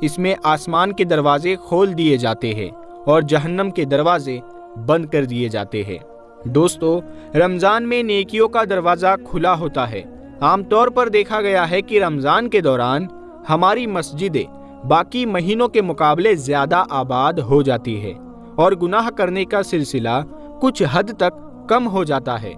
اس میں آسمان کے دروازے کھول دیے جاتے ہیں اور جہنم کے دروازے بند کر دیے جاتے ہیں۔ دوستو، رمضان میں نیکیوں کا دروازہ کھلا ہوتا ہے۔ عام طور پر دیکھا گیا ہے کہ رمضان کے دوران ہماری مسجدیں باقی مہینوں کے مقابلے زیادہ آباد ہو جاتی ہے اور گناہ کرنے کا سلسلہ کچھ حد تک کم ہو جاتا ہے۔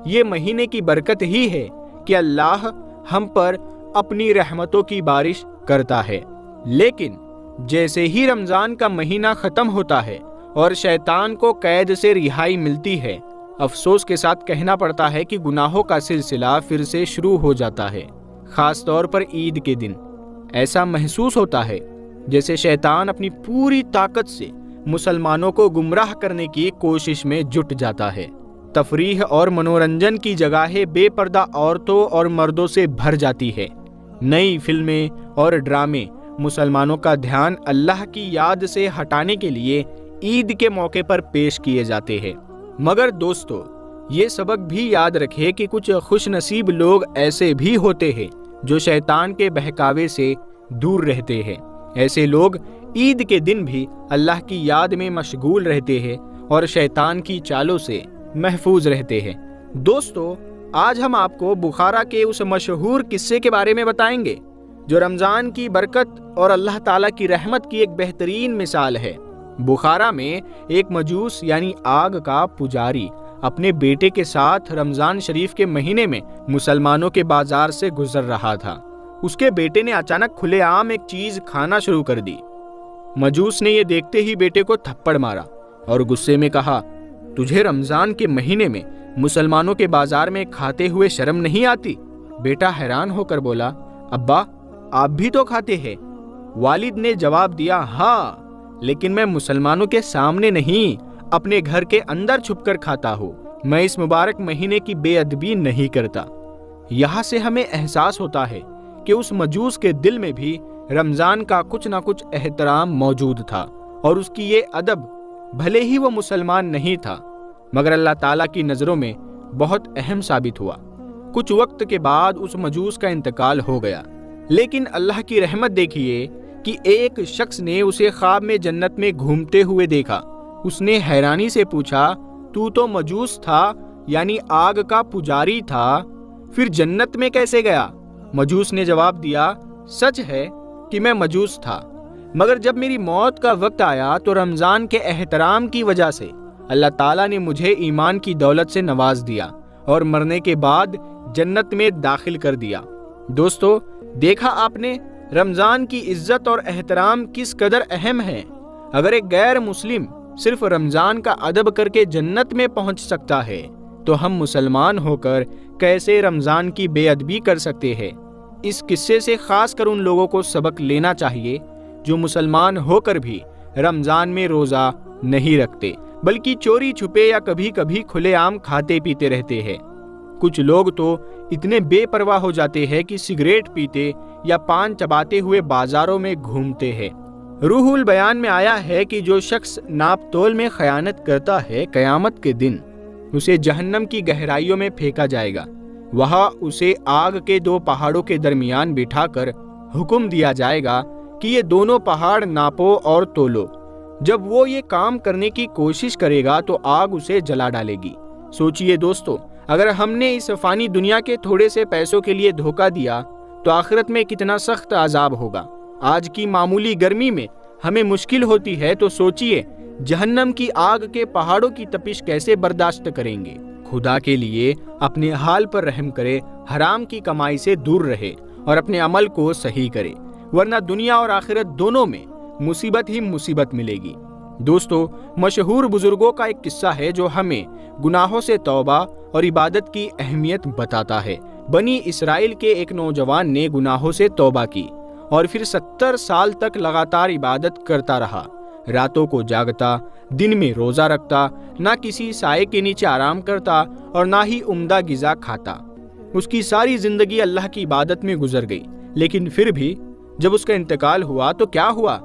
یہ مہینے کی برکت ہی ہے کہ اللہ ہم پر اپنی رحمتوں کی بارش کرتا ہے۔ لیکن جیسے ہی رمضان کا مہینہ ختم ہوتا ہے اور شیطان کو قید سے رہائی ملتی ہے، افسوس کے ساتھ کہنا پڑتا ہے کہ گناہوں کا سلسلہ پھر سے شروع ہو جاتا ہے۔ خاص طور پر عید کے دن ایسا محسوس ہوتا ہے جیسے شیطان اپنی پوری طاقت سے مسلمانوں کو گمراہ کرنے کی کوشش میں جٹ جاتا ہے۔ تفریح اور منورنجن کی جگہیں بے پردہ عورتوں اور مردوں سے بھر جاتی ہے۔ نئی فلمیں اور ڈرامے مسلمانوں کا دھیان اللہ کی یاد سے ہٹانے کے لیے عید کے موقع پر پیش کیے جاتے ہیں۔ مگر دوستو، یہ سبق بھی یاد رکھے کہ کچھ خوش نصیب لوگ ایسے بھی ہوتے ہیں جو شیطان کے بہکاوے سے دور رہتے ہیں۔ ایسے لوگ عید کے دن بھی اللہ کی یاد میں مشغول رہتے ہیں اور شیطان کی چالوں سے محفوظ رہتے ہیں۔ دوستو، آج ہم آپ کو بخارا کے اس مشہور قصے کے بارے میں بتائیں گے جو رمضان کی برکت اور اللہ تعالیٰ کی رحمت کی ایک بہترین مثال ہے۔ بخارا میں ایک مجوس یعنی آگ کا پجاری اپنے بیٹے کے ساتھ رمضان شریف کے مہینے میں مسلمانوں کے بازار سے گزر رہا تھا۔ اس کے بیٹے نے اچانک کھلے عام ایک چیز کھانا شروع کر دی۔ مجوس نے یہ دیکھتے ہی بیٹے کو تھپڑ مارا اور غصے میں کہا، تجھے رمضان کے مہینے میں مسلمانوں کے بازار میں کھاتے ہوئے شرم نہیں آتی؟ بیٹا حیران ہو کر بولا، ابا آپ بھی تو کھاتے ہیں۔ والد نے جواب دیا، ہاں، لیکن میں مسلمانوں کے سامنے نہیں، اپنے گھر کے اندر چھپ کر کھاتا ہوں۔ میں اس مبارک مہینے کی بے ادبی نہیں کرتا۔ یہاں سے ہمیں احساس ہوتا ہے کہ اس مجوس کے دل میں بھی رمضان کا کچھ نہ کچھ احترام موجود تھا، اور اس کی یہ ادب بھلے ہی وہ مسلمان نہیں تھا مگر اللہ تعالیٰ کی نظروں میں بہت اہم ثابت ہوا۔ کچھ وقت کے بعد اس مجوس کا انتقال ہو گیا، لیکن اللہ کی رحمت دیکھیے کہ ایک شخص نے اسے خواب میں جنت میں گھومتے ہوئے دیکھا۔ اس نے حیرانی سے پوچھا، تو مجوس تھا، یعنی آگ کا پجاری تھا، پھر جنت میں کیسے گیا؟ مجوس نے جواب دیا، سچ ہے کہ میں مجوس تھا، مگر جب میری موت کا وقت آیا تو رمضان کے احترام کی وجہ سے اللہ تعالیٰ نے مجھے ایمان کی دولت سے نواز دیا اور مرنے کے بعد جنت میں داخل کر دیا۔ دوستو، دیکھا آپ نے رمضان کی عزت اور احترام کس قدر اہم ہے۔ اگر ایک غیر مسلم صرف رمضان کا ادب کر کے جنت میں پہنچ سکتا ہے تو ہم مسلمان ہو کر کیسے رمضان کی بے ادبی کر سکتے ہیں؟ اس قصے سے خاص کر ان لوگوں کو سبق لینا چاہیے جو مسلمان ہو کر بھی رمضان میں روزہ نہیں رکھتے، بلکہ چوری چھپے یا کبھی کبھی کھلے عام کھاتے پیتے رہتے ہیں۔ کچھ لوگ تو اتنے بے پرواہ ہو جاتے ہیں کہ سگریٹ پیتے یا پان چباتے ہوئے بازاروں میں گھومتے ہیں۔ روح البیان میں آیا ہے کہ جو شخص ناپ تول میں خیانت کرتا ہے، قیامت کے دن اسے جہنم کی گہرائیوں میں پھینکا جائے گا۔ وہاں اسے آگ کے دو پہاڑوں کے درمیان بٹھا کر حکم دیا جائے گا کہ یہ دونوں پہاڑ ناپو اور تولو۔ جب وہ یہ کام کرنے کی کوشش کرے گا تو آگ اسے جلا ڈالے گی۔ سوچئے دوستو، اگر ہم نے اس فانی دنیا کے تھوڑے سے پیسوں کے لیے دھوکہ دیا تو آخرت میں کتنا سخت عذاب ہوگا۔ آج کی معمولی گرمی میں ہمیں مشکل ہوتی ہے تو سوچئے جہنم کی آگ کے پہاڑوں کی تپش کیسے برداشت کریں گے۔ خدا کے لیے اپنے حال پر رحم کرے، حرام کی کمائی سے دور رہے اور اپنے عمل کو صحیح کرے، ورنہ دنیا اور آخرت دونوں میں مصیبت ہی مصیبت ملے گی۔ دوستو، مشہور بزرگوں کا ایک قصہ ہے جو ہمیں گناہوں سے توبہ اور عبادت کی اہمیت بتاتا ہے۔ بنی اسرائیل کے ایک نوجوان نے گناہوں سے توبہ کی اور پھر 70 سال تک لگاتار عبادت کرتا رہا۔ راتوں کو جاگتا، دن میں روزہ رکھتا، نہ کسی سائے کے نیچے آرام کرتا اور نہ ہی عمدہ غذا کھاتا۔ اس کی ساری زندگی اللہ کی عبادت میں گزر گئی، لیکن پھر بھی جب اس کا انتقال ہوا تو کیا ہوا؟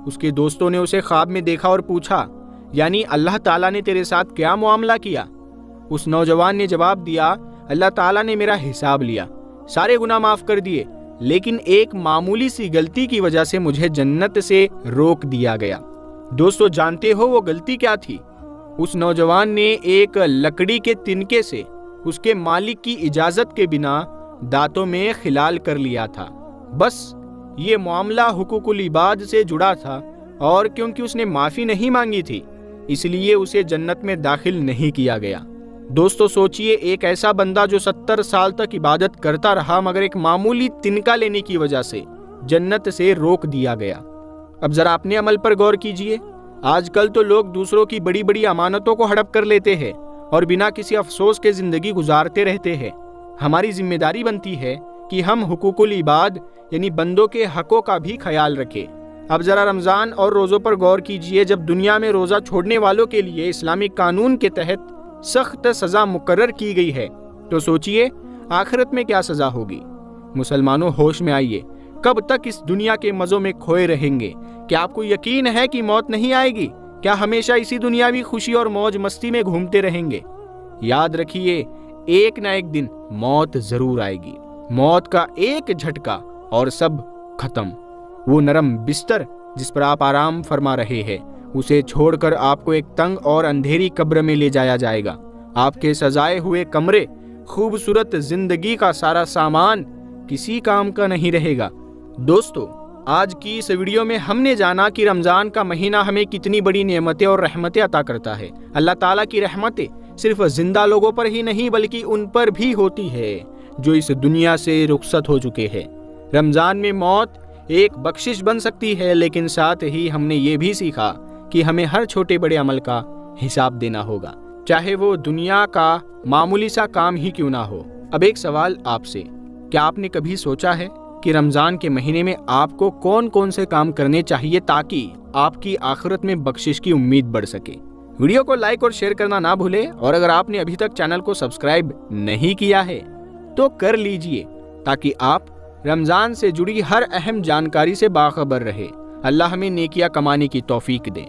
اس کے دوستوں نے اسے خواب میں دیکھا اور پوچھا، یعنی اللہ تعالیٰ نے تیرے ساتھ کیا معاملہ کیا؟ اس نوجوان نے جواب دیا، اللہ تعالیٰ نے میرا حساب لیا، سارے گناہ معاف کر دیے، لیکن ایک معمولی سی غلطی کی وجہ سے مجھے جنت سے روک دیا گیا۔ دوستو جانتے ہو وہ غلطی کیا تھی؟ اس نوجوان نے ایک لکڑی کے تنکے سے اس کے مالک کی اجازت کے بنا دانتوں میں خلال کر لیا تھا۔ بس یہ معاملہ حقوق العباد سے جڑا تھا، اور کیونکہ اس نے معافی نہیں مانگی تھی اس لیے اسے جنت میں داخل نہیں کیا گیا۔ دوستو سوچئے، ایک ایسا بندہ جو 70 سال تک عبادت کرتا رہا مگر ایک معمولی تنکا لینے کی وجہ سے جنت سے روک دیا گیا۔ اب ذرا اپنے عمل پر غور کیجئے۔ آج کل تو لوگ دوسروں کی بڑی بڑی امانتوں کو ہڑپ کر لیتے ہیں اور بنا کسی افسوس کے زندگی گزارتے رہتے ہیں۔ ہماری ذمہ داری بنتی ہے کہ ہم حقوق العباد یعنی بندوں کے حقوں کا بھی خیال رکھیں۔ اب ذرا رمضان اور روزوں پر غور کیجئے۔ جب دنیا میں روزہ چھوڑنے والوں کے لیے اسلامی قانون کے تحت سخت سزا مقرر کی گئی ہے تو سوچئے آخرت میں کیا سزا ہوگی۔ مسلمانوں ہوش میں آئیے، کب تک اس دنیا کے مزوں میں کھوئے رہیں گے؟ کیا آپ کو یقین ہے کہ موت نہیں آئے گی؟ کیا ہمیشہ اسی دنیاوی خوشی اور موج مستی میں گھومتے رہیں گے؟ یاد رکھیے، ایک نہ ایک دن موت ضرور آئے گی۔ موت کا ایک جھٹکا اور سب ختم۔ وہ نرم بستر جس پر آپ آرام فرما رہے ہیں اسے چھوڑ کر آپ کو ایک تنگ اور اندھیری قبر میں لے جایا جائے گا۔ آپ کے سجائے ہوئے کمرے، خوبصورت زندگی کا سارا سامان کسی کام کا نہیں رہے گا۔ دوستو آج کی اس ویڈیو میں ہم نے جانا کہ رمضان کا مہینہ ہمیں کتنی بڑی نعمتیں اور رحمتیں عطا کرتا ہے۔ اللہ تعالیٰ کی رحمتیں صرف زندہ لوگوں پر ہی نہیں بلکہ ان پر بھی ہوتی ہے جو اس دنیا سے رخصت ہو چکے ہیں۔ رمضان میں موت ایک بخشش بن سکتی ہے، لیکن ساتھ ہی ہم نے یہ بھی سیکھا کہ ہمیں ہر چھوٹے بڑے عمل کا حساب دینا ہوگا، چاہے وہ دنیا کا معمولی سا کام ہی کیوں نہ ہو۔ اب ایک سوال آپ سے، کیا آپ نے کبھی سوچا ہے کہ رمضان کے مہینے میں آپ کو کون کون سے کام کرنے چاہیے تاکہ آپ کی آخرت میں بخشش کی امید بڑھ سکے؟ ویڈیو کو لائک اور شیئر کرنا نہ بھولیں، اور اگر آپ نے ابھی تک چینل کو سبسکرائب نہیں کیا ہے تو کر لیجئے تاکہ آپ رمضان سے جڑی ہر اہم جانکاری سے باخبر رہے۔ اللہ ہمیں نیکیاں کمانے کی توفیق دے۔